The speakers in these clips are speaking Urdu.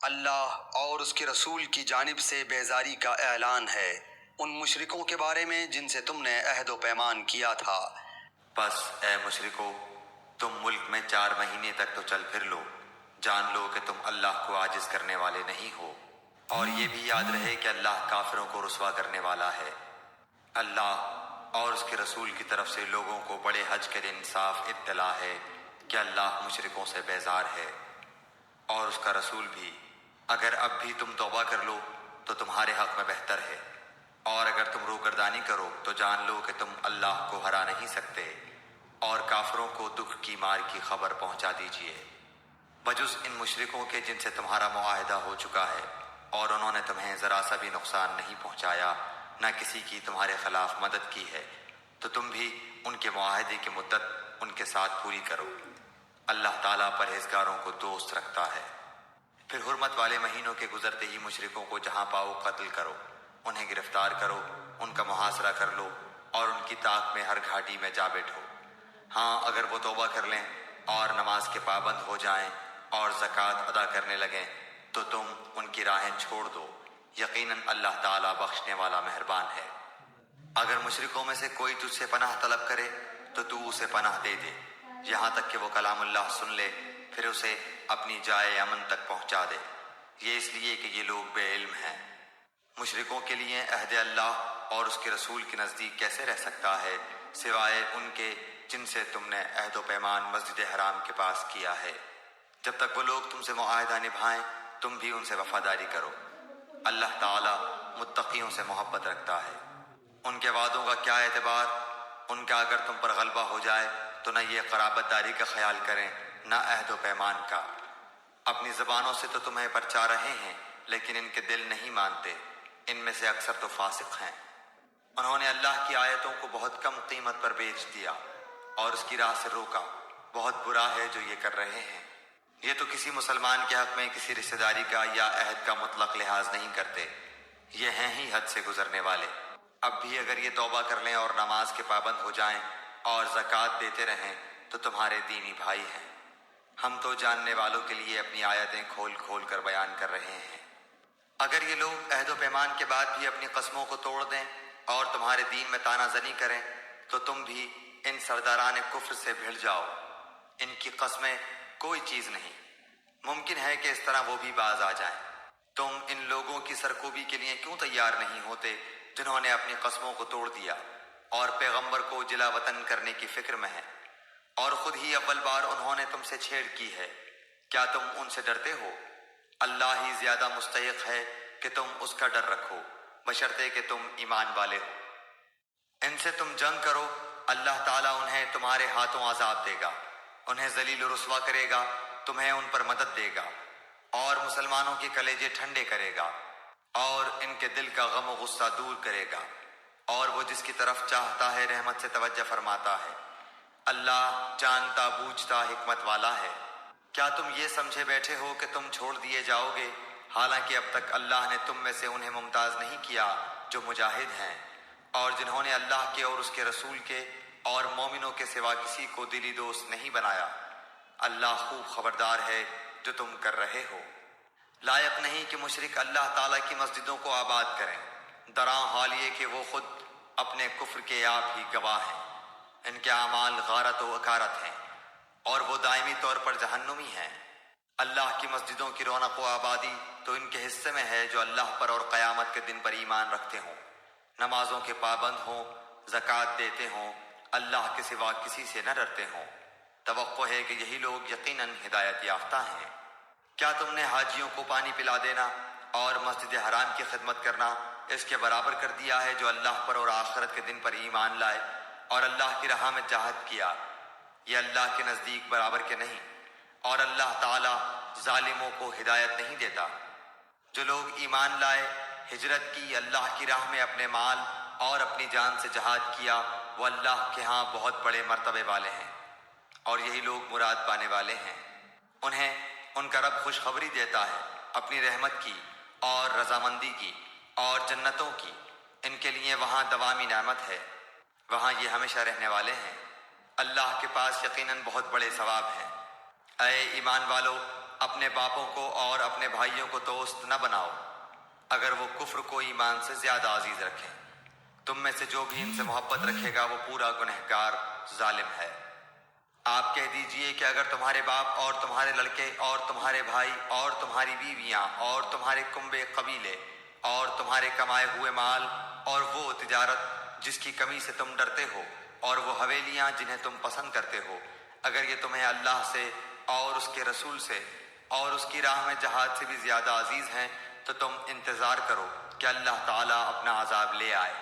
اللہ اور اس کے رسول کی جانب سے بیزاری کا اعلان ہے ان مشرکوں کے بارے میں جن سے تم نے عہد و پیمان کیا تھا۔ بس اے مشرکو، تم ملک میں 4 مہینے تک تو چل پھر لو، جان لو کہ تم اللہ کو عاجز کرنے والے نہیں ہو، اور یہ بھی یاد رہے کہ اللہ کافروں کو رسوا کرنے والا ہے۔ اللہ اور اس کے رسول کی طرف سے لوگوں کو بڑے حج کے دن صاف اطلاع ہے کہ اللہ مشرکوں سے بیزار ہے، اور اس کا رسول بھی۔ اگر اب بھی تم توبہ کر لو تو تمہارے حق میں بہتر ہے، اور اگر تم روگردانی کرو تو جان لو کہ تم اللہ کو ہرا نہیں سکتے، اور کافروں کو دکھ کی مار کی خبر پہنچا دیجیے، بجز ان مشرکوں کے جن سے تمہارا معاہدہ ہو چکا ہے، اور انہوں نے تمہیں ذرا سا بھی نقصان نہیں پہنچایا، نہ کسی کی تمہارے خلاف مدد کی ہے، تو تم بھی ان کے معاہدے کی مدت ان کے ساتھ پوری کرو۔ اللہ تعالیٰ پرہیزگاروں کو دوست رکھتا ہے۔ پھر حرمت والے مہینوں کے گزرتے ہی مشرکوں کو جہاں پاؤ قتل کرو، انہیں گرفتار کرو، ان کا محاصرہ کر لو، اور ان کی طاق میں ہر گھاٹی میں جا بیٹھو۔ ہاں، اگر وہ توبہ کر لیں اور نماز کے پابند ہو جائیں اور زکوٰۃ ادا کرنے لگیں تو تم ان کی راہیں چھوڑ دو، یقیناً اللہ تعالیٰ بخشنے والا مہربان ہے۔ اگر مشرکوں میں سے کوئی تجھ سے پناہ طلب کرے تو تو اسے پناہ دے دے، یہاں تک کہ وہ کلام اللہ سن لے، پھر اسے اپنی جائے امن تک پہنچا دے، یہ اس لیے کہ یہ لوگ بے علم ہیں۔ مشرکوں کے لیے عہد اللہ اور اس کے رسول کے نزدیک کیسے رہ سکتا ہے سوائے ان کے جن سے تم نے عہد و پیمان مسجد حرام کے پاس کیا ہے۔ جب تک وہ لوگ تم سے معاہدہ نبھائیں تم بھی ان سے وفاداری کرو، اللہ تعالیٰ متقیوں سے محبت رکھتا ہے۔ ان کے وعدوں کا کیا اعتبار؟ ان کا اگر تم پر غلبہ ہو جائے تو نہ یہ قرابت داری کا خیال کریں نہ عہد و پیمان کا۔ اپنی زبانوں سے تو تمہیں پرچا رہے ہیں لیکن ان کے دل نہیں مانتے، ان میں سے اکثر تو فاسق ہیں۔ انہوں نے اللہ کی آیتوں کو بہت کم قیمت پر بیچ دیا اور اس کی راہ سے روکا، بہت برا ہے جو یہ کر رہے ہیں۔ یہ تو کسی مسلمان کے حق میں کسی رشتہ داری کا یا عہد کا مطلق لحاظ نہیں کرتے، یہ ہیں ہی حد سے گزرنے والے۔ اب بھی اگر یہ توبہ کر لیں اور نماز کے پابند ہو جائیں اور زکوٰۃ دیتے رہیں تو تمہارے دینی بھائی ہیں۔ ہم تو جاننے والوں کے لیے اپنی آیتیں کھول کھول کر بیان کر رہے ہیں۔ اگر یہ لوگ عہد و پیمان کے بعد بھی اپنی قسموں کو توڑ دیں اور تمہارے دین میں طعنہ زنی کریں تو تم بھی ان سرداران کفر سے بھڑ جاؤ، ان کی قسمیں کوئی چیز نہیں، ممکن ہے کہ اس طرح وہ بھی باز آ جائیں۔ تم ان لوگوں کی سرکوبی کے لیے کیوں تیار نہیں ہوتے جنہوں نے اپنی قسموں کو توڑ دیا اور پیغمبر کو جلا وطن کرنے کی فکر میں ہیں، اور خود ہی اول بار انہوں نے تم سے چھیڑ کی ہے؟ کیا تم ان سے ڈرتے ہو؟ اللہ ہی زیادہ مستحق ہے کہ تم اس کا ڈر رکھو، بشرطے کہ تم ایمان والے ہو۔ ان سے تم جنگ کرو، اللہ تعالیٰ انہیں تمہارے ہاتھوں عذاب دے گا، انہیں ذلیل و رسوا کرے گا، تمہیں ان پر مدد دے گا، اور مسلمانوں کے کلیجے ٹھنڈے کرے گا، اور ان کے دل کا غم و غصہ دور کرے گا، اور وہ جس کی طرف چاہتا ہے رحمت سے توجہ فرماتا ہے۔ اللہ جانتا بوجھتا حکمت والا ہے۔ کیا تم یہ سمجھے بیٹھے ہو کہ تم چھوڑ دیے جاؤ گے، حالانکہ اب تک اللہ نے تم میں سے انہیں ممتاز نہیں کیا جو مجاہد ہیں، اور جنہوں نے اللہ کے اور اس کے رسول کے اور مومنوں کے سوا کسی کو دلی دوست نہیں بنایا۔ اللہ خوب خبردار ہے جو تم کر رہے ہو۔ لائق نہیں کہ مشرک اللہ تعالیٰ کی مسجدوں کو آباد کریں، دراں حال یہ کہ وہ خود اپنے کفر کے آپ ہی گواہ ہیں۔ ان کے اعمال غارت و اکارت ہیں اور وہ دائمی طور پر جہنمی ہیں۔ اللہ کی مسجدوں کی رونق و آبادی تو ان کے حصے میں ہے جو اللہ پر اور قیامت کے دن پر ایمان رکھتے ہوں، نمازوں کے پابند ہوں، زکوٰۃ دیتے ہوں، اللہ کے سوا کسی سے نہ ڈرتے ہوں۔ توقع ہے کہ یہی لوگ یقیناً ہدایت یافتہ ہیں۔ کیا تم نے حاجیوں کو پانی پلا دینا اور مسجد حرام کی خدمت کرنا اس کے برابر کر دیا ہے جو اللہ پر اور آخرت کے دن پر ایمان لائے اور اللہ کی راہ میں جہاد کیا؟ یہ اللہ کے نزدیک برابر کے نہیں، اور اللہ تعالیٰ ظالموں کو ہدایت نہیں دیتا۔ جو لوگ ایمان لائے، ہجرت کی، اللہ کی راہ میں اپنے مال اور اپنی جان سے جہاد کیا، وہ اللہ کے ہاں بہت بڑے مرتبے والے ہیں، اور یہی لوگ مراد پانے والے ہیں۔ انہیں ان کا رب خوشخبری دیتا ہے اپنی رحمت کی اور رضامندی کی اور جنتوں کی، ان کے لیے وہاں دوامی نعمت ہے، وہاں یہ ہمیشہ رہنے والے ہیں۔ اللہ کے پاس یقیناً بہت بڑے ثواب ہیں۔ اے ایمان والو، اپنے باپوں کو اور اپنے بھائیوں کو دوست نہ بناؤ اگر وہ کفر کو ایمان سے زیادہ عزیز رکھیں۔ تم میں سے جو بھی ان سے محبت رکھے گا وہ پورا گنہگار ظالم ہے۔ آپ کہہ دیجئے کہ اگر تمہارے باپ اور تمہارے لڑکے اور تمہارے بھائی اور تمہاری بیویاں اور تمہارے کنبے قبیلے اور تمہارے کمائے ہوئے مال اور وہ تجارت جس کی کمی سے تم ڈرتے ہو اور وہ حویلیاں جنہیں تم پسند کرتے ہو، اگر یہ تمہیں اللہ سے اور اس کے رسول سے اور اس کی راہ میں جہاد سے بھی زیادہ عزیز ہیں تو تم انتظار کرو کہ اللہ تعالیٰ اپنا عذاب لے آئے۔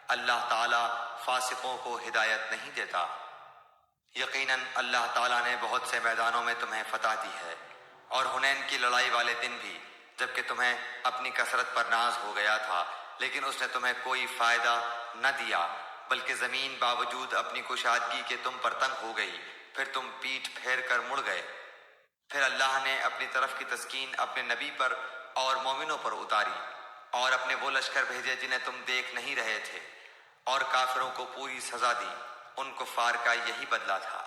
اللہ تعالیٰ فاسقوں کو ہدایت نہیں دیتا۔ یقیناً اللہ تعالیٰ نے بہت سے میدانوں میں تمہیں فتح دی ہے، اور حنین کی لڑائی والے دن بھی جبکہ تمہیں اپنی کثرت پر ناز ہو گیا تھا لیکن اس نے تمہیں کوئی فائدہ نہ دیا، بلکہ زمین باوجود اپنی کشادگی کے تم پر تنگ ہو گئی، پھر تم پیٹھ پھیر کر مڑ گئے۔ پھر اللہ نے اپنی طرف کی تسکین اپنے نبی پر اور مومنوں پر اتاری اور اپنے وہ لشکر بھیجے جنہیں تم دیکھ نہیں رہے تھے، اور کافروں کو پوری سزا دی۔ ان کفار کا یہی بدلہ تھا۔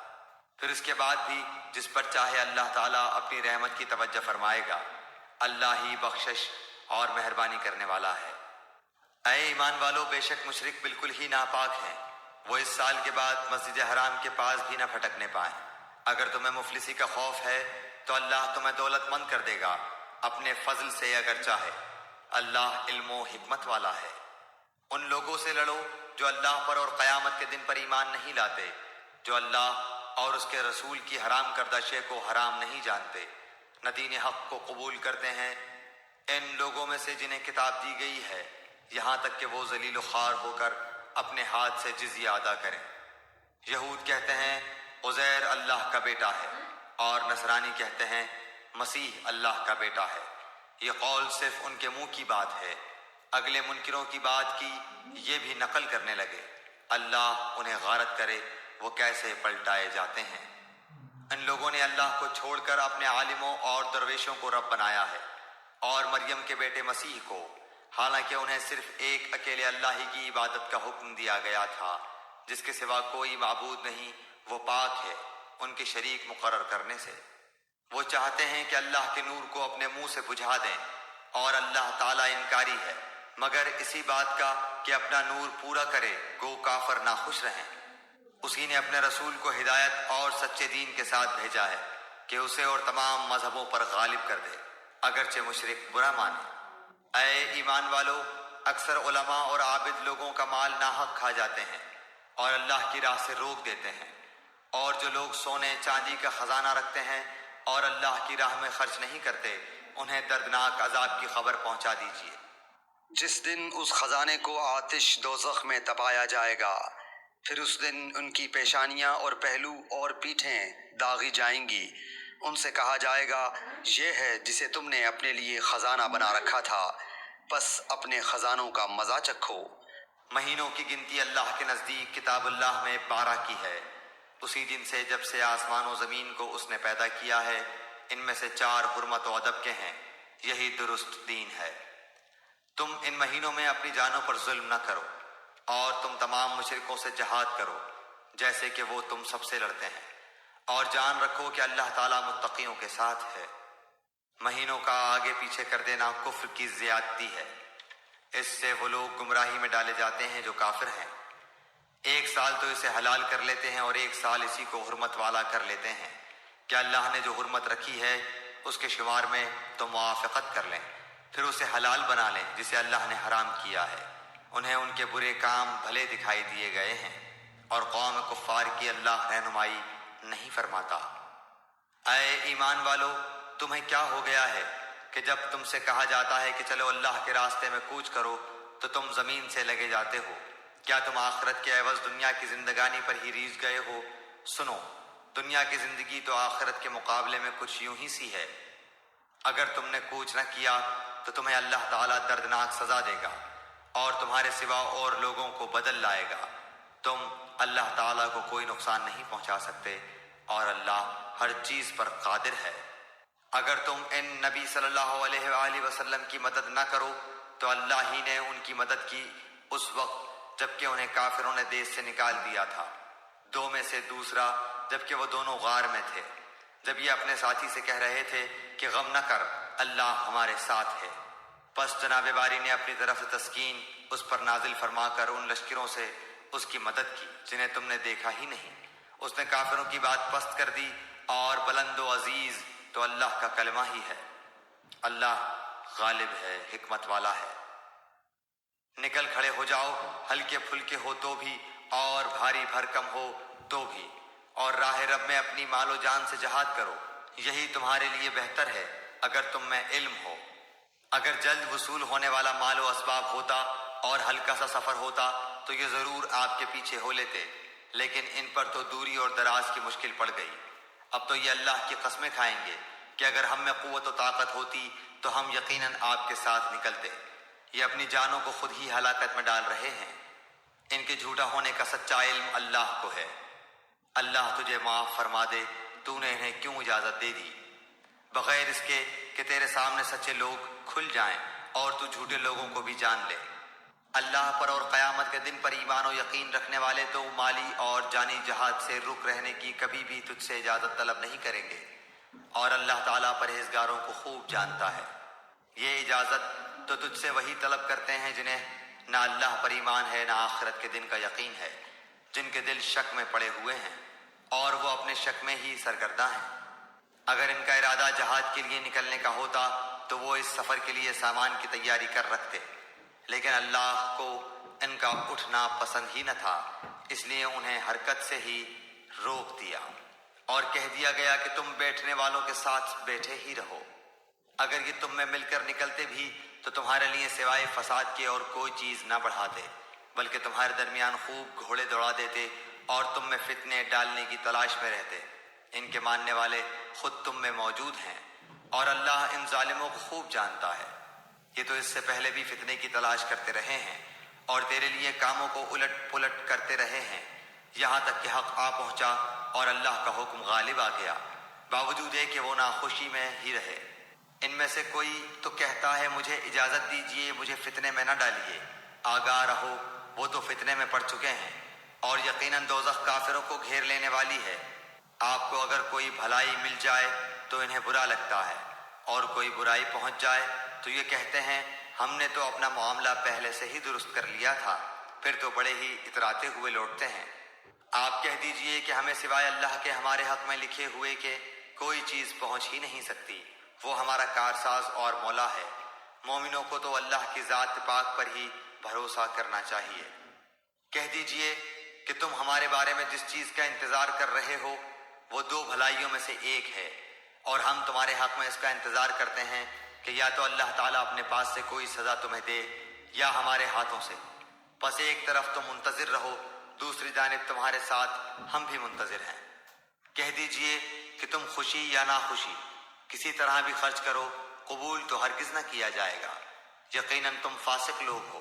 پھر اس کے بعد بھی جس پر چاہے اللہ تعالیٰ اپنی رحمت کی توجہ فرمائے گا۔ اللہ ہی بخشش اور مہربانی کرنے والا ہے۔ اے ایمان والو، بے شک مشرک بالکل ہی ناپاک ہیں، وہ اس سال کے بعد مسجد حرام کے پاس بھی نہ پھٹکنے پائیں۔ اگر تمہیں مفلسی کا خوف ہے تو اللہ تمہیں دولت مند کر دے گا اپنے فضل سے اگر چاہے۔ اللہ علم و حکمت والا ہے۔ ان لوگوں سے لڑو جو اللہ پر اور قیامت کے دن پر ایمان نہیں لاتے، جو اللہ اور اس کے رسول کی حرام کردہ شے کو حرام نہیں جانتے، نہ دین حق کو قبول کرتے ہیں۔ ان لوگوں میں سے جنہیں کتاب دی گئی ہے یہاں تک کہ وہ ذلیل و خوار ہو کر اپنے ہاتھ سے جزیہ ادا کریں۔ یہود کہتے ہیں عزیر اللہ کا بیٹا ہے، اور نصرانی کہتے ہیں مسیح اللہ کا بیٹا ہے۔ یہ قول صرف ان کے منہ کی بات ہے، اگلے منکروں کی بات کی یہ بھی نقل کرنے لگے۔ اللہ انہیں غارت کرے وہ کیسے پلٹائے جاتے ہیں۔ ان لوگوں نے اللہ کو چھوڑ کر اپنے عالموں اور درویشوں کو رب بنایا ہے، اور مریم کے بیٹے مسیح کو، حالانکہ انہیں صرف ایک اکیلے اللہ ہی کی عبادت کا حکم دیا گیا تھا جس کے سوا کوئی معبود نہیں، وہ پاک ہے ان کے شریک مقرر کرنے سے۔ وہ چاہتے ہیں کہ اللہ کے نور کو اپنے منہ سے بجھا دیں، اور اللہ تعالیٰ انکاری ہے مگر اسی بات کا کہ اپنا نور پورا کرے، گو کافر ناخوش رہیں۔ اسی نے اپنے رسول کو ہدایت اور سچے دین کے ساتھ بھیجا ہے کہ اسے اور تمام مذہبوں پر غالب کر دے، اگرچہ مشرک برا مانے۔ اے ایمان والو، اکثر علماء اور عابد لوگوں کا مال ناحق کھا جاتے ہیں اور اللہ کی راہ سے روک دیتے ہیں، اور جو لوگ سونے چاندی کا خزانہ رکھتے ہیں اور اللہ کی راہ میں خرچ نہیں کرتے، انہیں دردناک عذاب کی خبر پہنچا دیجیے۔ جس دن اس خزانے کو آتش دوزخ میں تپایا جائے گا، پھر اس دن ان کی پیشانیاں اور پہلو اور پیٹھیں داغی جائیں گی۔ ان سے کہا جائے گا یہ ہے جسے تم نے اپنے لیے خزانہ بنا رکھا تھا، بس اپنے خزانوں کا مزہ چکھو۔ مہینوں کی گنتی اللہ کے نزدیک کتاب اللہ میں 12 کی ہے، اسی دن سے جب سے آسمان و زمین کو اس نے پیدا کیا ہے۔ ان میں سے 4 حرمت و ادب کے ہیں، یہی درست دین ہے۔ تم ان مہینوں میں اپنی جانوں پر ظلم نہ کرو، اور تم تمام مشرکوں سے جہاد کرو جیسے کہ وہ تم سب سے لڑتے ہیں، اور جان رکھو کہ اللہ تعالیٰ متقیوں کے ساتھ ہے۔ مہینوں کا آگے پیچھے کر دینا کفر کی زیادتی ہے، اس سے وہ لوگ گمراہی میں ڈالے جاتے ہیں جو کافر ہیں۔ ایک سال تو اسے حلال کر لیتے ہیں اور ایک سال اسی کو حرمت والا کر لیتے ہیں کہ اللہ نے جو حرمت رکھی ہے اس کے شمار میں تو موافقت کر لیں، پھر اسے حلال بنا لیں جسے اللہ نے حرام کیا ہے۔ انہیں ان کے برے کام بھلے دکھائی دیے گئے ہیں، اور قوم کفار کی اللہ رہنمائی نہیں فرماتا۔ اے ایمان والو، تمہیں کیا ہو گیا ہے کہ جب تم سے کہا جاتا ہے کہ چلو اللہ کے راستے میں کوچ کرو تو تم زمین سے لگے جاتے ہو؟ کیا تم آخرت کے عوض دنیا کی زندگانی پر ہی ریجھ گئے ہو؟ سنو، دنیا کی زندگی تو آخرت کے مقابلے میں کچھ یوں ہی سی ہے۔ اگر تم نے کوچ نہ کیا تو تمہیں اللہ تعالیٰ دردناک سزا دے گا اور تمہارے سوا اور لوگوں کو بدل لائے گا۔ تم اللہ تعالیٰ کو کوئی نقصان نہیں پہنچا سکتے، اور اللہ ہر چیز پر قادر ہے۔ اگر تم ان نبی صلی اللہ علیہ وآلہ وسلم کی مدد نہ کرو تو اللہ ہی نے ان کی مدد کی اس وقت جبکہ انہیں کافروں نے دیش سے نکال دیا تھا، 2 میں سے دوسرا جبکہ وہ دونوں غار میں تھے۔ جب یہ اپنے ساتھی سے کہہ رہے تھے کہ غم نہ کر، اللہ ہمارے ساتھ ہے۔ پس جناب باری نے اپنی طرف سے تسکین اس پر نازل فرما کر ان لشکروں سے اس کی مدد کی جنہیں تم نے دیکھا ہی نہیں۔ اس نے کافروں کی بات پست کر دی، اور بلند و عزیز تو اللہ کا کلمہ ہی ہے۔ اللہ غالب ہے، حکمت والا ہے۔ نکل کھڑے ہو جاؤ، ہلکے پھلکے ہو تو بھی اور بھاری بھرکم ہو تو بھی، اور راہ رب میں اپنی مال و جان سے جہاد کرو، یہی تمہارے لیے بہتر ہے اگر تم میں علم ہو۔ اگر جلد وصول ہونے والا مال و اسباب ہوتا اور ہلکا سا سفر ہوتا تو یہ ضرور آپ کے پیچھے ہو لیتے، لیکن ان پر تو دوری اور دراز کی مشکل پڑ گئی۔ اب تو یہ اللہ کی قسمیں کھائیں گے کہ اگر ہم میں قوت و طاقت ہوتی تو ہم یقیناً آپ کے ساتھ نکلتے۔ یہ اپنی جانوں کو خود ہی ہلاکت میں ڈال رہے ہیں۔ ان کے جھوٹا ہونے کا سچا علم اللہ کو ہے۔ اللہ تجھے معاف فرما دے، تو نے انہیں کیوں اجازت دے دی؟ بغیر اس کے کہ تیرے سامنے سچے لوگ کھل جائیں اور تو جھوٹے لوگوں کو بھی جان لے۔ اللہ پر اور قیامت کے دن پر ایمان و یقین رکھنے والے تو مالی اور جانی جہاد سے رک رہنے کی کبھی بھی تجھ سے اجازت طلب نہیں کریں گے، اور اللہ تعالیٰ پرہیزگاروں کو خوب جانتا ہے۔ یہ اجازت تو تجھ سے وہی طلب کرتے ہیں جنہیں نہ اللہ پر ایمان ہے نہ آخرت کے دن کا یقین ہے، جن کے دل شک میں پڑے ہوئے ہیں اور وہ اپنے شک میں ہی سرگرداں ہیں۔ اگر ان کا ارادہ جہاد کے لیے نکلنے کا ہوتا تو وہ اس سفر کے لیے سامان کی تیاری کر رکھتے، لیکن اللہ کو ان کا اٹھنا پسند ہی نہ تھا، اس لیے انہیں حرکت سے ہی روک دیا اور کہہ دیا گیا کہ تم بیٹھنے والوں کے ساتھ بیٹھے ہی رہو۔ اگر یہ تم میں مل کر نکلتے بھی تو تمہارے لیے سوائے فساد کے اور کوئی چیز نہ بڑھاتے، بلکہ تمہارے درمیان خوب گھوڑے دوڑا دیتے اور تم میں فتنے ڈالنے کی تلاش میں رہتے۔ ان کے ماننے والے خود تم میں موجود ہیں، اور اللہ ان ظالموں کو خوب جانتا ہے۔ یہ تو اس سے پہلے بھی فتنے کی تلاش کرتے رہے ہیں اور تیرے لیے کاموں کو الٹ پلٹ کرتے رہے ہیں، یہاں تک کہ حق آ پہنچا اور اللہ کا حکم غالب آ گیا، باوجود ہے کہ وہ ناخوشی میں ہی رہے۔ ان میں سے کوئی تو کہتا ہے مجھے اجازت دیجیے، مجھے فتنے میں نہ ڈالیے۔ آگاہ رہو، وہ تو فتنے میں پڑ چکے ہیں، اور یقیناً دوزخ کافروں کو گھیر لینے والی ہے۔ آپ کو اگر کوئی بھلائی مل جائے تو انہیں برا لگتا ہے، اور کوئی برائی پہنچ جائے تو یہ کہتے ہیں ہم نے تو اپنا معاملہ پہلے سے ہی درست کر لیا تھا، پھر تو بڑے ہی اتراتے ہوئے لوٹتے ہیں۔ آپ کہہ دیجئے کہ ہمیں سوائے اللہ کے ہمارے حق میں لکھے ہوئے کہ کوئی چیز پہنچ ہی نہیں سکتی، وہ ہمارا کارساز اور مولا ہے۔ مومنوں کو تو اللہ کی ذات پاک پر ہی بھروسہ کرنا چاہیے۔ کہہ دیجئے کہ تم ہمارے بارے میں جس چیز کا انتظار کر رہے ہو وہ دو بھلائیوں میں سے ایک ہے، اور ہم تمہارے حق میں اس کا انتظار کرتے ہیں کہ یا تو اللہ تعالیٰ اپنے پاس سے کوئی سزا تمہیں دے یا ہمارے ہاتھوں سے۔ پس ایک طرف تم منتظر رہو، دوسری جانب تمہارے ساتھ ہم بھی منتظر ہیں۔ کہہ دیجئے کہ تم خوشی یا ناخوشی کسی طرح بھی خرچ کرو، قبول تو ہرگز نہ کیا جائے گا، یقیناً تم فاسق لوگ ہو۔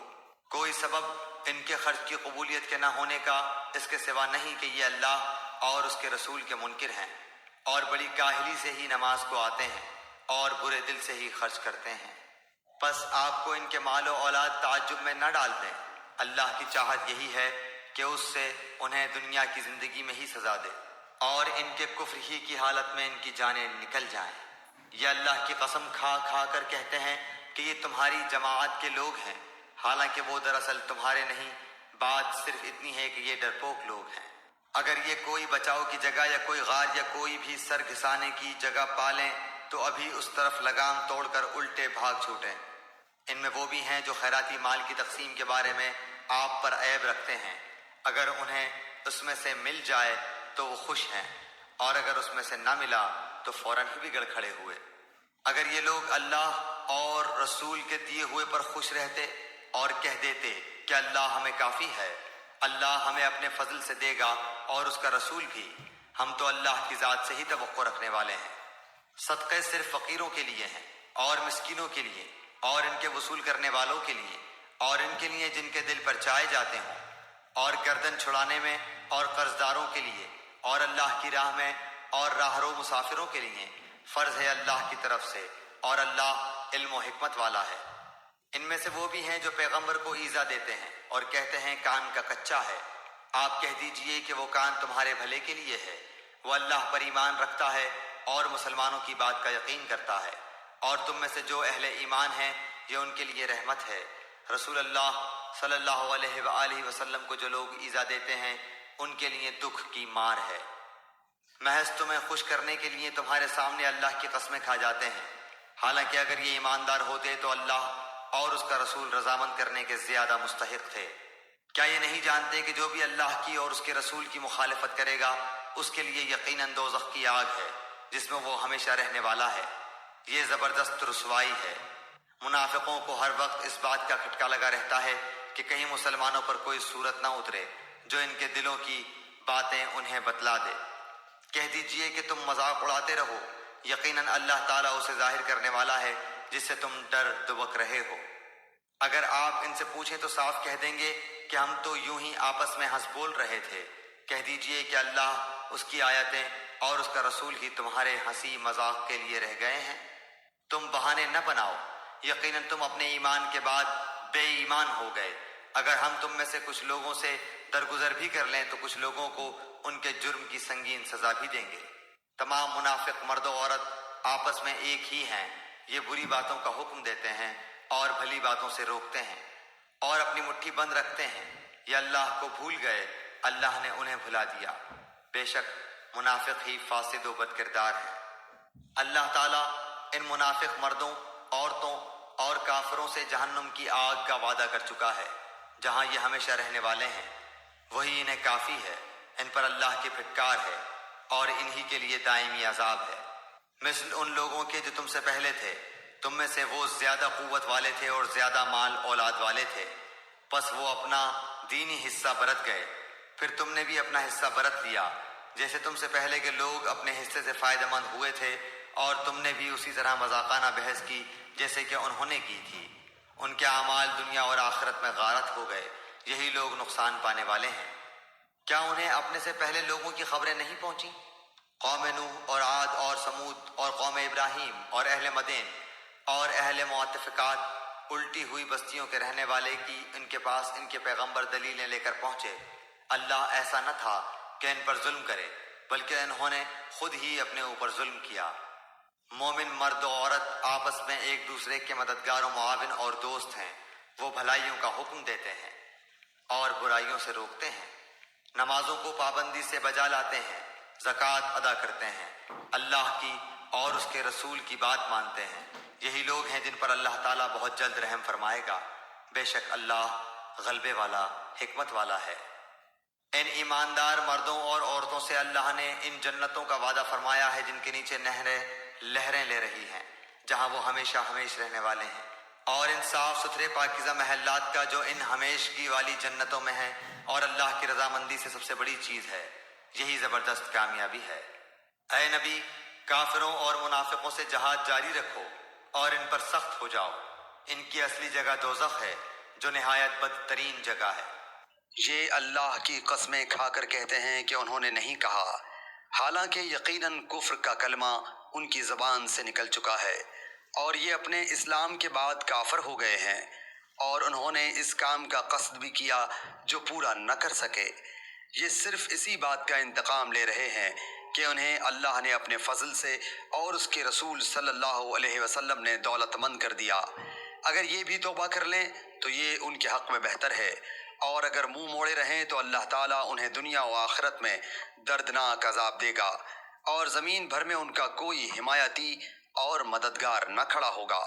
کوئی سبب ان کے خرچ کی قبولیت کے نہ ہونے کا اس کے سوا نہیں کہ یہ اللہ اور اس کے رسول کے منکر ہیں، اور بڑی کاہلی سے ہی نماز کو آتے ہیں اور برے دل سے ہی خرچ کرتے ہیں۔ پس آپ کو ان کے مال و اولاد تعجب میں نہ ڈال دیں، اللہ کی چاہت یہی ہے کہ اس سے انہیں دنیا کی زندگی میں ہی سزا دے اور ان کے کفر ہی کی حالت میں ان کی جانیں نکل جائیں۔ یہ اللہ کی قسم کھا کھا کر کہتے ہیں کہ یہ تمہاری جماعت کے لوگ ہیں، حالانکہ وہ دراصل تمہارے نہیں، بات صرف اتنی ہے کہ یہ ڈرپوک لوگ ہیں۔ اگر یہ کوئی بچاؤ کی جگہ یا کوئی غار یا کوئی بھی سر گھسانے کی جگہ پالیں تو ابھی اس طرف لگام توڑ کر الٹے بھاگ چھوٹیں۔ ان میں وہ بھی ہیں جو خیراتی مال کی تقسیم کے بارے میں آپ پر عیب رکھتے ہیں، اگر انہیں اس میں سے مل جائے تو وہ خوش ہیں، اور اگر اس میں سے نہ ملا تو فوراً ہی بگڑ کھڑے ہوئے۔ اگر یہ لوگ اللہ اور رسول کے دیے ہوئے پر خوش رہتے اور کہہ دیتے کہ اللہ ہمیں کافی ہے، اللہ ہمیں اپنے فضل سے دے گا اور اس کا رسول بھی، ہم تو اللہ کی ذات سے ہی توقع رکھنے والے ہیں۔ صدقے صرف فقیروں کے لیے ہیں اور مسکینوں کے لیے اور ان کے وصول کرنے والوں کے لیے اور ان کے لیے جن کے دل پر چائے جاتے ہوں، اور گردن چھڑانے میں اور قرض داروں کے لیے اور اللہ کی راہ میں اور راہرو مسافروں کے لیے فرض ہے اللہ کی طرف سے، اور اللہ علم و حکمت والا ہے۔ ان میں سے وہ بھی ہیں جو پیغمبر کو ایذا دیتے ہیں اور کہتے ہیں کان کا کچا ہے۔ آپ کہہ دیجئے کہ وہ کان تمہارے بھلے کے لیے ہے، وہ اللہ پر ایمان رکھتا ہے اور مسلمانوں کی بات کا یقین کرتا ہے، اور تم میں سے جو اہل ایمان ہیں یہ ان کے لیے رحمت ہے۔ رسول اللہ صلی اللہ علیہ وآلہ وسلم کو جو لوگ ایذا دیتے ہیں ان کے لیے دکھ کی مار ہے۔ محض تمہیں خوش کرنے کے لیے تمہارے سامنے اللہ کی قسمیں کھا جاتے ہیں، حالانکہ اگر یہ ایماندار ہوتے تو اللہ اور اس کا رسول رضامند کرنے کے زیادہ مستحق تھے۔ کیا یہ نہیں جانتے کہ جو بھی اللہ کی اور اس کے رسول کی مخالفت کرے گا اس کے لیے یقیناً دوزخ کی آگ ہے جس میں وہ ہمیشہ رہنے والا ہے۔ یہ زبردست رسوائی ہے۔ منافقوں کو ہر وقت اس بات کا کھٹکا لگا رہتا ہے کہ کہیں مسلمانوں پر کوئی صورت نہ اترے جو ان کے دلوں کی باتیں انہیں بتلا دے۔ کہہ دیجئے کہ تم مذاق اڑاتے رہو، یقیناً اللہ تعالیٰ اسے ظاہر کرنے والا ہے جس سے تم ڈر دبک رہے ہو۔ اگر آپ ان سے پوچھیں تو صاف کہہ دیں گے کہ ہم تو یوں ہی آپس میں ہنس بول رہے تھے۔ کہہ دیجئے کہ اللہ، اس کی آیتیں اور اس کا رسول ہی تمہارے ہنسی مذاق کے لیے رہ گئے ہیں۔ تم بہانے نہ بناؤ، یقیناً تم اپنے ایمان کے بعد بے ایمان ہو گئے۔ اگر ہم تم میں سے کچھ لوگوں سے درگزر بھی کر لیں تو کچھ لوگوں کو ان کے جرم کی سنگین سزا بھی دیں گے۔ تمام منافق مرد و عورت آپس میں ایک ہی ہیں، یہ بری باتوں کا حکم دیتے ہیں اور بھلی باتوں سے روکتے ہیں اور اپنی مٹھی بند رکھتے ہیں۔ یہ اللہ کو بھول گئے، اللہ نے انہیں بھلا دیا۔ بے شک منافق ہی فاسد و بد کردار ہیں۔ اللہ تعالیٰ ان منافق مردوں، عورتوں اور کافروں سے جہنم کی آگ کا وعدہ کر چکا ہے جہاں یہ ہمیشہ رہنے والے ہیں۔ وہی انہیں کافی ہے، ان پر اللہ کی پھٹکار ہے اور انہی کے لیے دائمی عذاب ہے۔ مثل ان لوگوں کے جو تم سے پہلے تھے، تم میں سے وہ زیادہ قوت والے تھے اور زیادہ مال اولاد والے تھے، پس وہ اپنا دینی حصہ برت گئے، پھر تم نے بھی اپنا حصہ برت لیا، جیسے تم سے پہلے کے لوگ اپنے حصے سے فائدہ مند ہوئے تھے، اور تم نے بھی اسی طرح مذاقانہ بحث کی جیسے کہ انہوں نے کی تھی۔ ان کے اعمال دنیا اور آخرت میں غارت ہو گئے، یہی لوگ نقصان پانے والے ہیں۔ کیا انہیں اپنے سے پہلے لوگوں کی خبریں نہیں پہنچیں؟ قوم نوح اور عاد اور سمود اور قوم ابراہیم اور اہل مدین اور اہل معتفقات، الٹی ہوئی بستیوں کے رہنے والے کی ان کے پاس ان کے پیغمبر دلیلیں لے کر پہنچے۔ اللہ ایسا نہ تھا کہ ان پر ظلم کرے، بلکہ انہوں نے خود ہی اپنے اوپر ظلم کیا۔ مومن مرد و عورت آپس میں ایک دوسرے کے مددگار و معاون اور دوست ہیں۔ وہ بھلائیوں کا حکم دیتے ہیں اور برائیوں سے روکتے ہیں، نمازوں کو پابندی سے بجا لاتے ہیں، زکوٰۃ ادا کرتے ہیں، اللہ کی اور اس کے رسول کی بات مانتے ہیں۔ یہی لوگ ہیں جن پر اللہ تعالیٰ بہت جلد رحم فرمائے گا۔ بے شک اللہ غلبے والا، حکمت والا ہے۔ ان ایماندار مردوں اور عورتوں سے اللہ نے ان جنتوں کا وعدہ فرمایا ہے جن کے نیچے نہریں لہریں لے رہی ہیں، جہاں وہ ہمیشہ ہمیش رہنے والے ہیں، اور ان صاف ستھرے پاکیزہ محلات کا جو ان ہمیشگی والی جنتوں میں ہیں، اور اللہ کی رضامندی سے سب سے بڑی چیز ہے۔ یہی زبردست کامیابی ہے۔ اے نبی، کافروں اور منافقوں سے جہاد جاری رکھو اور ان پر سخت ہو جاؤ۔ ان کی اصلی جگہ دوزخ ہے جو نہایت بدترین جگہ ہے۔ یہ اللہ کی قسمیں کھا کر کہتے ہیں کہ انہوں نے نہیں کہا، حالانکہ یقیناً کفر کا کلمہ ان کی زبان سے نکل چکا ہے، اور یہ اپنے اسلام کے بعد کافر ہو گئے ہیں، اور انہوں نے اس کام کا قصد بھی کیا جو پورا نہ کر سکے۔ یہ صرف اسی بات کا انتقام لے رہے ہیں کہ انہیں اللہ نے اپنے فضل سے اور اس کے رسول صلی اللہ علیہ وسلم نے دولت مند کر دیا۔ اگر یہ بھی توبہ کر لیں تو یہ ان کے حق میں بہتر ہے، اور اگر منہ موڑے رہیں تو اللہ تعالیٰ انہیں دنیا و آخرت میں دردناک عذاب دے گا، اور زمین بھر میں ان کا کوئی حمایتی اور مددگار نہ کھڑا ہوگا۔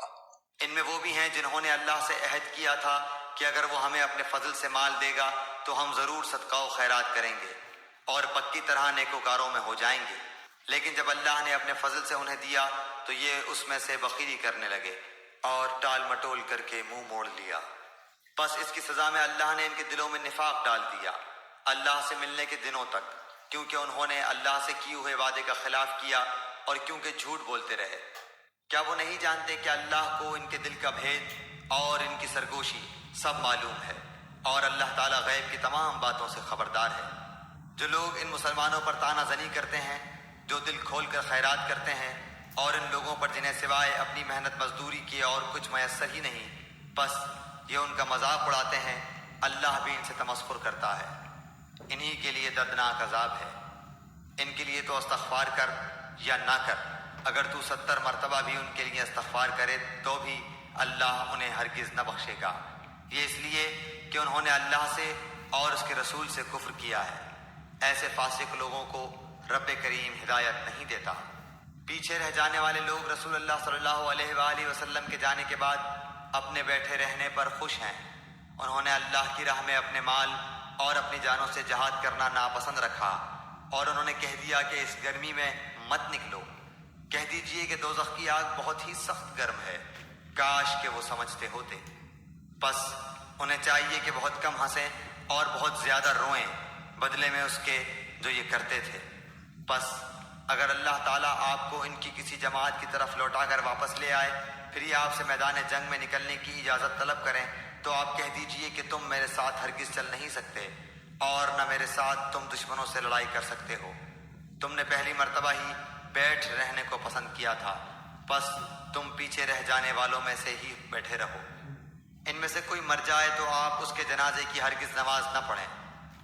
ان میں وہ بھی ہیں جنہوں نے اللہ سے عہد کیا تھا کہ اگر وہ ہمیں اپنے فضل سے مال دے گا تو ہم ضرور صدقہ و خیرات کریں گے اور پکی طرح نیکوکاروں میں ہو جائیں گے، لیکن جب اللہ نے اپنے فضل سے انہیں دیا تو یہ اس میں سے بخیلی کرنے لگے اور ٹال مٹول کر کے منہ موڑ لیا۔ بس اس کی سزا میں اللہ نے ان کے دلوں میں نفاق ڈال دیا اللہ سے ملنے کے دنوں تک، کیونکہ انہوں نے اللہ سے کیے ہوئے وعدے کا خلاف کیا اور کیونکہ جھوٹ بولتے رہے۔ کیا وہ نہیں جانتے کہ اللہ کو ان کے دل کا بھید اور ان کی سرگوشی سب معلوم ہے، اور اللہ تعالیٰ غیب کی تمام باتوں سے خبردار ہے۔ جو لوگ ان مسلمانوں پر طعنہ زنی کرتے ہیں، جو دل کھول کر خیرات کرتے ہیں، اور ان لوگوں پر جنہیں سوائے اپنی محنت مزدوری کے اور کچھ میسر ہی نہیں، بس یہ ان کا مذاق اڑاتے ہیں، اللہ بھی ان سے تمسخر کرتا ہے۔ انہی کے لیے دردناک عذاب ہے۔ ان کے لیے تو استغفار کر یا نہ کر۔ اگر تو 70 مرتبہ بھی ان کے لیے استغفار کرے تو بھی اللہ انہیں ہرگز نہ بخشے گا۔ یہ اس لیے کہ انہوں نے اللہ سے اور اس کے رسول سے کفر کیا ہے۔ ایسے فاسق لوگوں کو رب کریم ہدایت نہیں دیتا۔ پیچھے رہ جانے والے لوگ رسول اللہ صلی اللہ علیہ وآلہ وسلم کے جانے کے بعد اپنے بیٹھے رہنے پر خوش ہیں۔ انہوں نے اللہ کی راہ میں اپنے مال اور اپنی جانوں سے جہاد کرنا ناپسند رکھا، اور انہوں نے کہہ دیا کہ اس گرمی میں مت نکلو۔ کہہ دیجئے کہ دوزخ کی آگ بہت ہی سخت گرم ہے، کاش کہ وہ سمجھتے ہوتے۔ بس انہیں چاہیے کہ بہت کم ہنسیں اور بہت زیادہ روئیں بدلے میں اس کے جو یہ کرتے تھے۔ بس اگر اللہ تعالیٰ آپ کو ان کی کسی جماعت کی طرف لوٹا کر واپس لے آئے، پھر یہ آپ سے میدان جنگ میں نکلنے کی اجازت طلب کریں، تو آپ کہہ دیجئے کہ تم میرے ساتھ ہرگز چل نہیں سکتے، اور نہ میرے ساتھ تم دشمنوں سے لڑائی کر سکتے ہو۔ تم نے پہلی مرتبہ ہی بیٹھ رہنے کو پسند کیا تھا، بس تم پیچھے رہ جانے والوں میں سے ہی بیٹھے رہو۔ ان میں سے کوئی مر جائے تو آپ اس کے جنازے کی ہرگز نماز نہ پڑھیں،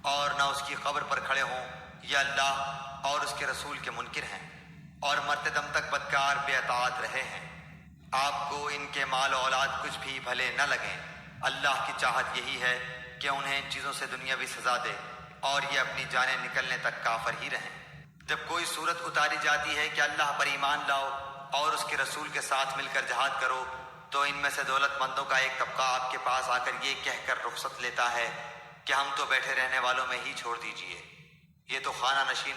اور نہ اس کی قبر پر کھڑے ہوں۔ یہ اللہ اور اس کے رسول کے منکر ہیں، اور مرتے دم تک بدکار بے اطاعت رہے ہیں۔ آپ کو ان کے مال و اولاد کچھ بھی بھلے نہ لگیں۔ اللہ کی چاہت یہی ہے کہ انہیں ان چیزوں سے دنیاوی سزا دے، اور یہ اپنی جانیں نکلنے تک کافر ہی رہیں۔ جب کوئی صورت اتاری جاتی ہے کہ اللہ پر ایمان لاؤ اور اس کے رسول کے ساتھ مل کر جہاد کرو، تو ان میں سے دولت مندوں کا ایک طبقہ آپ کے پاس آ کر یہ کہہ کر رخصت لیتا ہے کہ ہم تو بیٹھے رہنے والوں میں ہی چھوڑ دیجئے۔ یہ تو خانہ نشین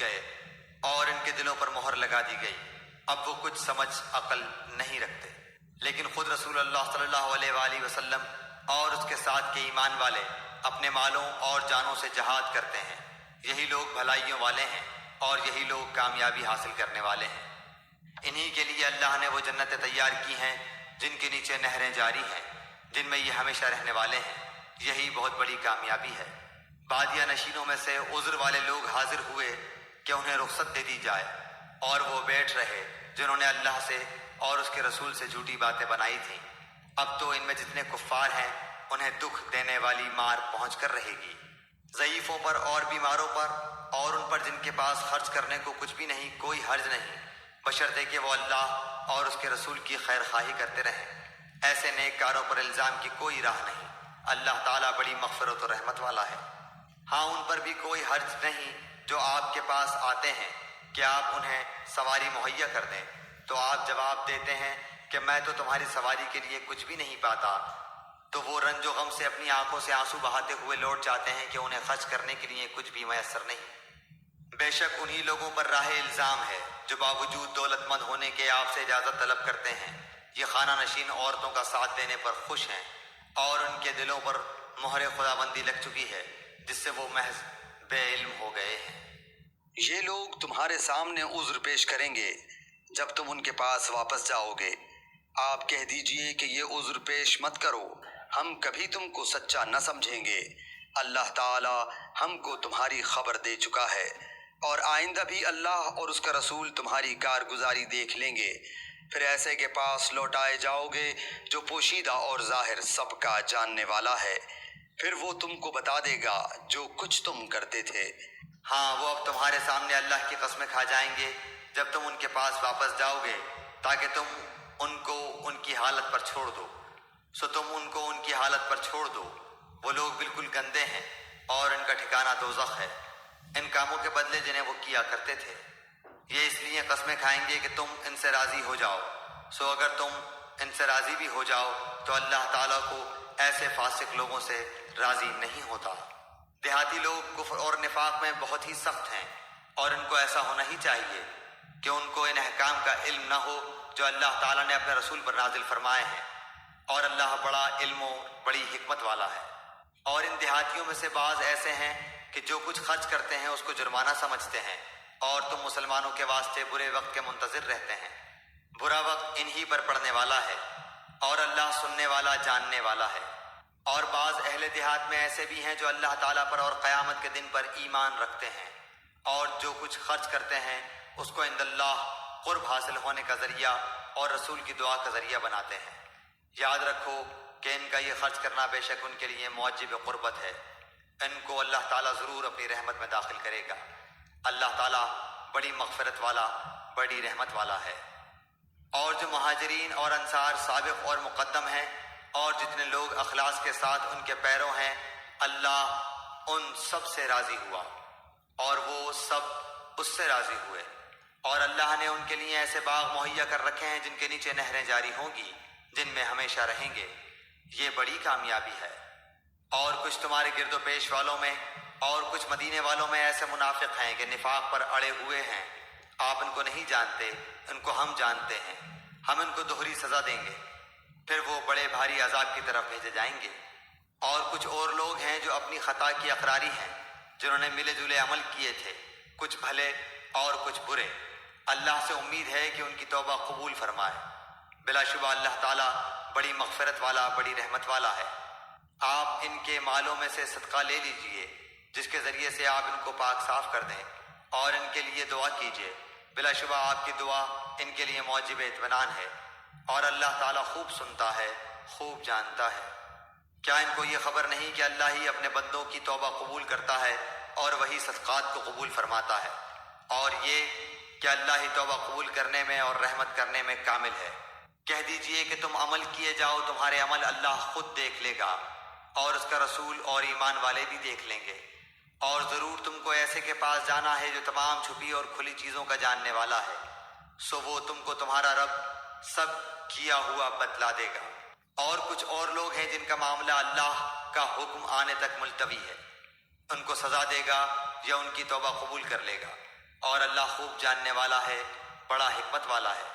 گئے، اور ان کے دلوں پر مہر لگا دی گئی۔ اب وہ کچھ سمجھ عقل نہیں رکھتے۔ لیکن خود رسول اللہ صلی اللہ علیہ وآلہ وسلم اور اس کے ساتھ کے ایمان والے اپنے مالوں اور جانوں سے جہاد کرتے ہیں۔ یہی لوگ بھلائیوں والے ہیں، اور یہی لوگ کامیابی حاصل کرنے والے ہیں۔ انہی کے لیے اللہ نے وہ جنتیں تیار کی ہیں جن کے نیچے نہریں جاری ہیں، جن میں یہ ہمیشہ رہنے والے ہیں۔ یہی بہت بڑی کامیابی ہے۔ بادیہ نشینوں میں سے عذر والے لوگ حاضر ہوئے کہ انہیں رخصت دے دی جائے، اور وہ بیٹھ رہے جنہوں نے اللہ سے اور اس کے رسول سے جھوٹی باتیں بنائی تھیں۔ اب تو ان میں جتنے کفار ہیں انہیں دکھ دینے والی مار پہنچ کر رہے گی۔ ضعیفوں پر اور بیماروں پر اور ان پر جن کے پاس خرچ کرنے کو کچھ بھی نہیں کوئی حرج نہیں، بشرطے کہ وہ اللہ اور اس کے رسول کی خیر خواہی کرتے رہیں۔ ایسے نیک کاروں پر الزام کی کوئی راہ نہیں۔ اللہ تعالیٰ بڑی مغفرت و رحمت والا ہے۔ ہاں ان پر بھی کوئی حرج نہیں جو آپ کے پاس آتے ہیں کہ آپ انہیں سواری مہیا کر دیں، تو آپ جواب دیتے ہیں کہ میں تو تمہاری سواری کے لیے کچھ بھی نہیں پاتا، تو وہ رنج و غم سے اپنی آنکھوں سے آنسو بہاتے ہوئے لوٹ جاتے ہیں کہ انہیں خرچ کرنے کے لیے کچھ بھی میسر نہیں۔ بے شک انہی لوگوں پر راہ الزام ہے جو باوجود دولت مند ہونے کے آپ سے اجازت طلب کرتے ہیں۔ یہ خانہ نشین عورتوں کا ساتھ دینے پر خوش ہیں، اور ان کے دلوں پر مہر خداوندی لگ چکی ہے جس سے وہ محض بے علم ہو گئے ہیں۔ یہ لوگ تمہارے سامنے عذر پیش کریں گے جب تم ان کے پاس واپس جاؤ گے۔ آپ کہہ دیجئے کہ یہ عذر پیش مت کرو، ہم کبھی تم کو سچا نہ سمجھیں گے۔ اللہ تعالی ہم کو تمہاری خبر دے چکا ہے، اور آئندہ بھی اللہ اور اس کا رسول تمہاری کارگزاری دیکھ لیں گے۔ پھر ایسے کے پاس لوٹائے جاؤ گے جو پوشیدہ اور ظاہر سب کا جاننے والا ہے، پھر وہ تم کو بتا دے گا جو کچھ تم کرتے تھے۔ ہاں وہ اب تمہارے سامنے اللہ کی قسمیں کھا جائیں گے جب تم ان کے پاس واپس جاؤ گے، تاکہ تم ان کو ان کی حالت پر چھوڑ دو۔ سو تم ان کو ان کی حالت پر چھوڑ دو۔ وہ لوگ بالکل گندے ہیں، اور ان کا ٹھکانہ دوزخ ہے، ان کاموں کے بدلے جنہیں وہ کیا کرتے تھے۔ یہ اس لیے قسمیں کھائیں گے کہ تم ان سے راضی ہو جاؤ۔ سو اگر تم ان سے راضی بھی ہو جاؤ تو اللہ تعالیٰ کو ایسے فاسق لوگوں سے راضی نہیں ہوتا۔ دیہاتی لوگ کفر اور نفاق میں بہت ہی سخت ہیں، اور ان کو ایسا ہونا ہی چاہیے کہ ان کو ان احکام کا علم نہ ہو جو اللہ تعالیٰ نے اپنے رسول پر نازل فرمائے ہیں، اور اللہ بڑا علم و بڑی حکمت والا ہے۔ اور ان دیہاتیوں میں سے بعض ایسے ہیں کہ جو کچھ خرچ کرتے ہیں اس کو جرمانہ سمجھتے ہیں، اور تم مسلمانوں کے واسطے برے وقت کے منتظر رہتے ہیں۔ برا وقت انہی پر پڑنے والا ہے، اور اللہ سننے والا جاننے والا ہے۔ اور بعض اہل دیہات میں ایسے بھی ہیں جو اللہ تعالیٰ پر اور قیامت کے دن پر ایمان رکھتے ہیں، اور جو کچھ خرچ کرتے ہیں اس کو عند اللہ قرب حاصل ہونے کا ذریعہ اور رسول کی دعا کا ذریعہ بناتے ہیں۔ یاد رکھو کہ ان کا یہ خرچ کرنا بے شک ان کے لیے موجب قربت ہے۔ ان کو اللہ تعالیٰ ضرور اپنی رحمت میں داخل کرے گا۔ اللہ تعالیٰ بڑی مغفرت والا بڑی رحمت والا ہے۔ اور جو مہاجرین اور انصار سابق اور مقدم ہیں اور جتنے لوگ اخلاص کے ساتھ ان کے پیروں ہیں، اللہ ان سب سے راضی ہوا اور وہ سب اس سے راضی ہوئے، اور اللہ نے ان کے لیے ایسے باغ مہیا کر رکھے ہیں جن کے نیچے نہریں جاری ہوں گی، جن میں ہمیشہ رہیں گے۔ یہ بڑی کامیابی ہے۔ اور کچھ تمہارے گرد و پیش والوں میں اور کچھ مدینے والوں میں ایسے منافق ہیں کہ نفاق پر اڑے ہوئے ہیں۔ آپ ان کو نہیں جانتے، ان کو ہم جانتے ہیں۔ ہم ان کو دوہری سزا دیں گے، پھر وہ بڑے بھاری عذاب کی طرف بھیجے جائیں گے۔ اور کچھ اور لوگ ہیں جو اپنی خطا کی اقراری ہیں، جنہوں نے ملے جلے عمل کیے تھے، کچھ بھلے اور کچھ برے۔ اللہ سے امید ہے کہ ان کی توبہ قبول فرمائے۔ بلا شبہ اللہ تعالیٰ بڑی مغفرت والا بڑی رحمت والا ہے۔ آپ ان کے مالوں میں سے صدقہ لے لیجئے، جس کے ذریعے سے آپ ان کو پاک صاف کر دیں، اور ان کے لیے دعا کیجئے۔ بلا شبہ آپ کی دعا ان کے لیے موجب اطمینان ہے، اور اللہ تعالیٰ خوب سنتا ہے، خوب جانتا ہے۔ کیا ان کو یہ خبر نہیں کہ اللہ ہی اپنے بندوں کی توبہ قبول کرتا ہے اور وہی صدقات کو قبول فرماتا ہے، اور یہ کہ اللہ ہی توبہ قبول کرنے میں اور رحمت کرنے میں کامل ہے۔ کہہ دیجئے کہ تم عمل کیے جاؤ، تمہارے عمل اللہ خود دیکھ لے گا، اور اس کا رسول اور ایمان والے بھی دیکھ لیں گے۔ اور ضرور تم کو ایسے کے پاس جانا ہے جو تمام چھپی اور کھلی چیزوں کا جاننے والا ہے، سو وہ تم کو تمہارا رب سب کیا ہوا بتلا دے گا۔ اور کچھ اور لوگ ہیں جن کا معاملہ اللہ کا حکم آنے تک ملتوی ہے، ان کو سزا دے گا یا ان کی توبہ قبول کر لے گا، اور اللہ خوب جاننے والا ہے، بڑا حکمت والا ہے۔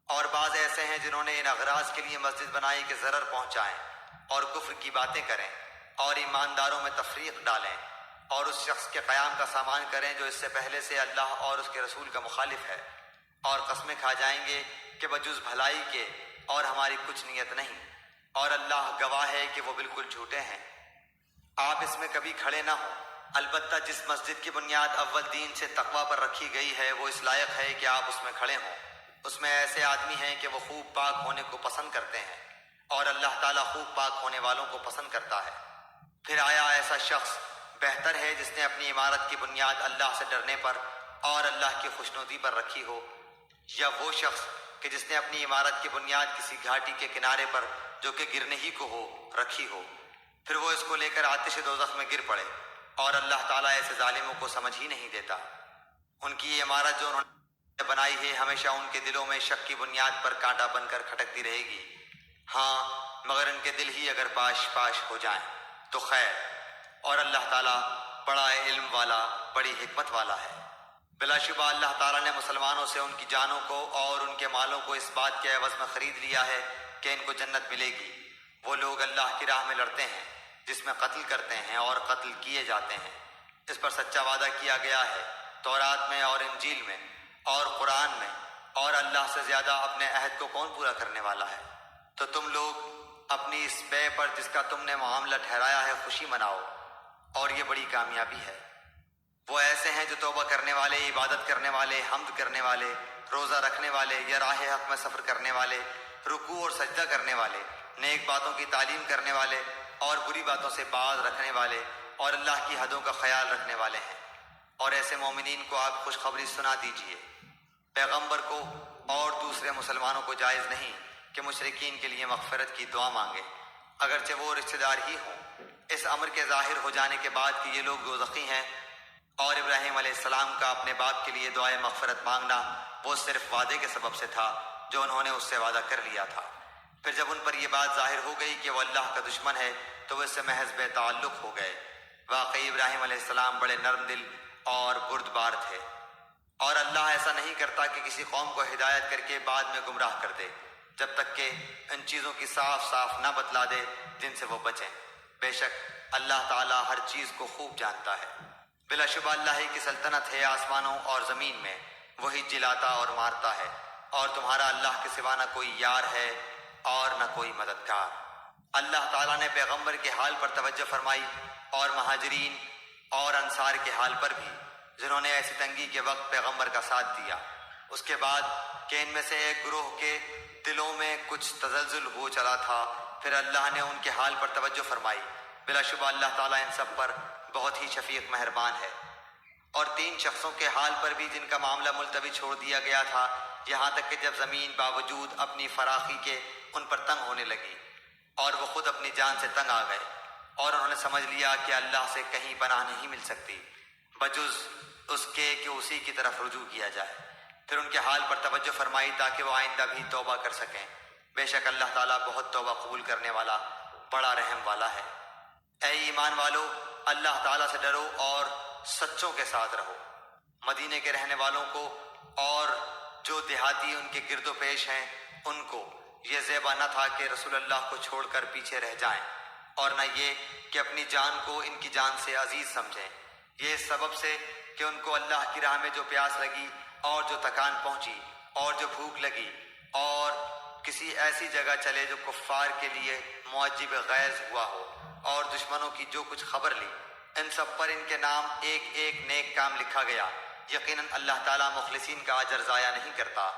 اور بعض ایسے ہیں جنہوں نے ان اغراض کے لیے مسجد بنائی کہ ضرر پہنچائیں اور کفر کی باتیں کریں اور ایمانداروں میں تفریق ڈالیں، اور اس شخص کے قیام کا سامان کریں جو اس سے پہلے سے اللہ اور اس کے رسول کا مخالف ہے، اور قسمیں کھا جائیں گے کہ بجز بھلائی کے اور ہماری کچھ نیت نہیں، اور اللہ گواہ ہے کہ وہ بالکل جھوٹے ہیں۔ آپ اس میں کبھی کھڑے نہ ہوں، البتہ جس مسجد کی بنیاد اول دین سے تقوی پر رکھی گئی ہے وہ اس لائق ہے کہ آپ اس میں کھڑے ہوں۔ اس میں ایسے آدمی ہیں کہ وہ خوب پاک ہونے کو پسند کرتے ہیں، اور اللہ تعالیٰ خوب پاک ہونے والوں کو پسند کرتا ہے۔ پھر آیا ایسا شخص بہتر ہے جس نے اپنی عمارت کی بنیاد اللہ سے ڈرنے پر اور اللہ کی خوشنودی پر رکھی ہو، یا وہ شخص کہ جس نے اپنی عمارت کی بنیاد کسی گھاٹی کے کنارے پر جو کہ گرنے ہی کو ہو رکھی ہو، پھر وہ اس کو لے کر آتش دوزخ میں گر پڑے، اور اللہ تعالیٰ ایسے ظالموں کو سمجھ ہی نہیں دیتا۔ ان کی یہ عمارت جو انہوں نے بنائی ہے ہمیشہ ان کے دلوں میں شک کی بنیاد پر کانٹا بن کر کھٹکتی رہے گی، ہاں مگر ان کے دل ہی اگر پاش پاش ہو جائیں تو خیر، اور اللہ تعالیٰ بڑا علم والا بڑی حکمت والا ہے۔ بلا شبہ اللہ تعالیٰ نے مسلمانوں سے ان کی جانوں کو اور ان کے مالوں کو اس بات کے عوض میں خرید لیا ہے کہ ان کو جنت ملے گی۔ وہ لوگ اللہ کی راہ میں لڑتے ہیں جس میں قتل کرتے ہیں اور قتل کیے جاتے ہیں، اس پر سچا وعدہ کیا گیا ہے تورات میں اور انجیل میں اور قرآن میں، اور اللہ سے زیادہ اپنے عہد کو کون پورا کرنے والا ہے؟ تو تم لوگ اپنی اس بے پر جس کا تم نے معاملہ ٹھہرایا ہے خوشی مناؤ، اور یہ بڑی کامیابی ہے۔ وہ ایسے ہیں جو توبہ کرنے والے، عبادت کرنے والے، حمد کرنے والے، روزہ رکھنے والے یا راہ حق میں سفر کرنے والے، رکوع اور سجدہ کرنے والے، نیک باتوں کی تعلیم کرنے والے اور بری باتوں سے باز رکھنے والے، اور اللہ کی حدوں کا خیال رکھنے والے ہیں۔ اور ایسے مومنین کو آپ خوشخبری سنا دیجئے۔ پیغمبر کو اور دوسرے مسلمانوں کو جائز نہیں کہ مشرکین کے لیے مغفرت کی دعا مانگے، اگرچہ وہ رشتہ دار ہی ہوں، اس امر کے ظاہر ہو جانے کے بعد کہ یہ لوگ دوزخی ہیں۔ اور ابراہیم علیہ السلام کا اپنے باپ کے لیے دعائے مغفرت مانگنا وہ صرف وعدے کے سبب سے تھا جو انہوں نے اس سے وعدہ کر لیا تھا۔ پھر جب ان پر یہ بات ظاہر ہو گئی کہ وہ اللہ کا دشمن ہے تو وہ اس سے محض بے تعلق ہو گئے۔ واقعی ابراہیم علیہ السلام بڑے نرم دل اور بردبار تھے، اور اللہ ایسا نہیں کرتا کہ کسی قوم کو ہدایت کر کے بعد میں گمراہ کر دے جب تک کہ ان چیزوں کی صاف صاف نہ بتلا دے جن سے وہ بچیں۔ بے شک اللہ تعالیٰ ہر چیز کو خوب جانتا ہے۔ بلا شبہ اللہ ہی کی سلطنت ہے آسمانوں اور زمین میں، وہی جلاتا اور مارتا ہے، اور تمہارا اللہ کے سوا نہ کوئی یار ہے اور نہ کوئی مددگار۔ اللہ تعالیٰ نے پیغمبر کے حال پر توجہ فرمائی اور مہاجرین اور انصار کے حال پر بھی، جنہوں نے ایسی تنگی کے وقت پیغمبر کا ساتھ دیا، اس کے بعد کہ ان میں سے ایک گروہ کے دلوں میں کچھ تزلزل ہو چلا تھا، پھر اللہ نے ان کے حال پر توجہ فرمائی۔ بلا شبہ اللہ تعالیٰ ان سب پر بہت ہی شفیق مہربان ہے۔ اور 3 شخصوں کے حال پر بھی جن کا معاملہ ملتوی چھوڑ دیا گیا تھا، یہاں تک کہ جب زمین باوجود اپنی فراخی کے ان پر تنگ ہونے لگی اور وہ خود اپنی جان سے تنگ آ گئے، اور انہوں نے سمجھ لیا کہ اللہ سے کہیں پناہ نہیں مل سکتی بجز اس کے کہ اسی کی طرف رجوع کیا جائے۔ پھر ان کے حال پر توجہ فرمائی تاکہ وہ آئندہ بھی توبہ کر سکیں۔ بے شک اللہ تعالیٰ بہت توبہ قبول کرنے والا، بڑا رحم والا ہے۔ اے ایمان والو، اللہ تعالیٰ سے ڈرو اور سچوں کے ساتھ رہو۔ مدینے کے رہنے والوں کو اور جو دیہاتی ان کے گرد و پیش ہیں ان کو یہ زیبا نہ تھا کہ رسول اللہ کو چھوڑ کر پیچھے رہ جائیں، اور نہ یہ کہ اپنی جان کو ان کی جان سے عزیز سمجھیں۔ یہ اس سبب سے کہ ان کو اللہ کی راہ میں جو پیاس لگی اور جو تکان پہنچی اور جو بھوک لگی، اور کسی ایسی جگہ چلے جو کفار کے لیے معجب غیظ ہوا ہو، اور دشمنوں کی جو کچھ خبر لی، ان سب پر ان کے نام ایک ایک نیک کام لکھا گیا۔ یقیناً اللہ تعالیٰ مخلصین کا اجر ضائع نہیں کرتا۔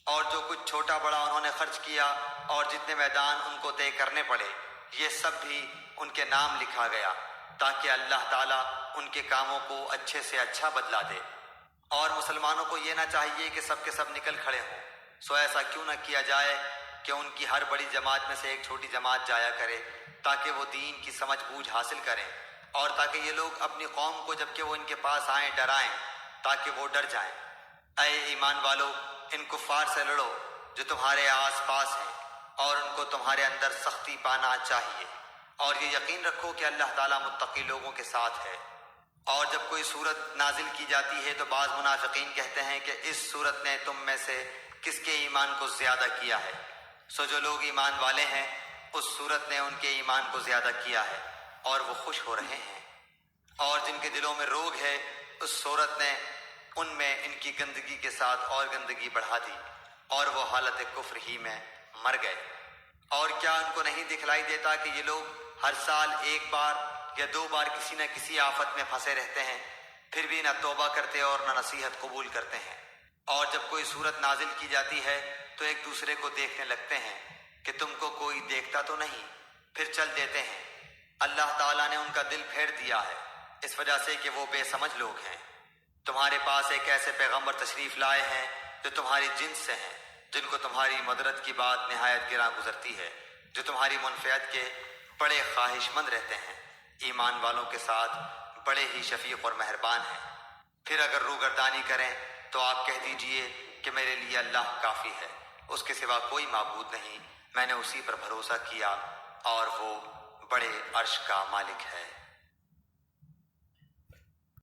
اور جو کچھ چھوٹا بڑا انہوں نے خرچ کیا اور جتنے میدان ان کو طے کرنے پڑے، یہ سب بھی ان کے نام لکھا گیا تاکہ اللہ تعالیٰ ان کے کاموں کو اچھے سے اچھا بدلا دے۔ اور مسلمانوں کو یہ نہ چاہیے کہ سب کے سب نکل کھڑے ہوں، سو ایسا کیوں نہ کیا جائے کہ ان کی ہر بڑی جماعت میں سے ایک چھوٹی جماعت جایا کرے تاکہ وہ دین کی سمجھ بوجھ حاصل کریں، اور تاکہ یہ لوگ اپنی قوم کو جب کہ وہ ان کے پاس آئیں ڈرائیں تاکہ وہ ڈر جائیں۔ اے ایمان والو، ان کفار سے لڑو جو تمہارے آس پاس ہیں، اور ان کو تمہارے اندر سختی پانا چاہیے، اور یہ یقین رکھو کہ اللہ تعالیٰ متقی لوگوں کے ساتھ ہے۔ اور جب کوئی صورت نازل کی جاتی ہے تو بعض منافقین کہتے ہیں کہ اس صورت نے تم میں سے کس کے ایمان کو زیادہ کیا ہے؟ سو جو لوگ ایمان والے ہیں اس صورت نے ان کے ایمان کو زیادہ کیا ہے اور وہ خوش ہو رہے ہیں، اور جن کے دلوں میں روگ ہے اس صورت نے ان میں ان کی گندگی کے ساتھ اور گندگی بڑھا دی، اور وہ حالت کفر ہی میں مر گئے۔ اور کیا ان کو نہیں دکھلائی دیتا کہ یہ لوگ ہر سال ایک بار یا 2 بار کسی نہ کسی آفت میں پھنسے رہتے ہیں، پھر بھی نہ توبہ کرتے اور نہ نصیحت قبول کرتے ہیں۔ اور جب کوئی صورت نازل کی جاتی ہے تو ایک دوسرے کو دیکھنے لگتے ہیں کہ تم کو کوئی دیکھتا تو نہیں، پھر چل دیتے ہیں۔ اللہ تعالیٰ نے ان کا دل پھیر دیا ہے اس وجہ سے کہ وہ بے سمجھ لوگ ہیں۔ تمہارے پاس ایک ایسے پیغمبر تشریف لائے ہیں جو تمہاری جنس سے ہیں، جن کو تمہاری مدرت کی بات نہایت گراں گزرتی ہے، جو تمہاری منفعت کے بڑے خواہش مند رہتے ہیں، ایمان والوں کے ساتھ بڑے ہی شفیق اور مہربان ہیں۔ پھر اگر روگردانی کریں تو آپ کہہ دیجئے کہ میرے لیے اللہ کافی ہے، اس کے سوا کوئی معبود نہیں، میں نے اسی پر بھروسہ کیا اور وہ بڑے عرش کا مالک ہے۔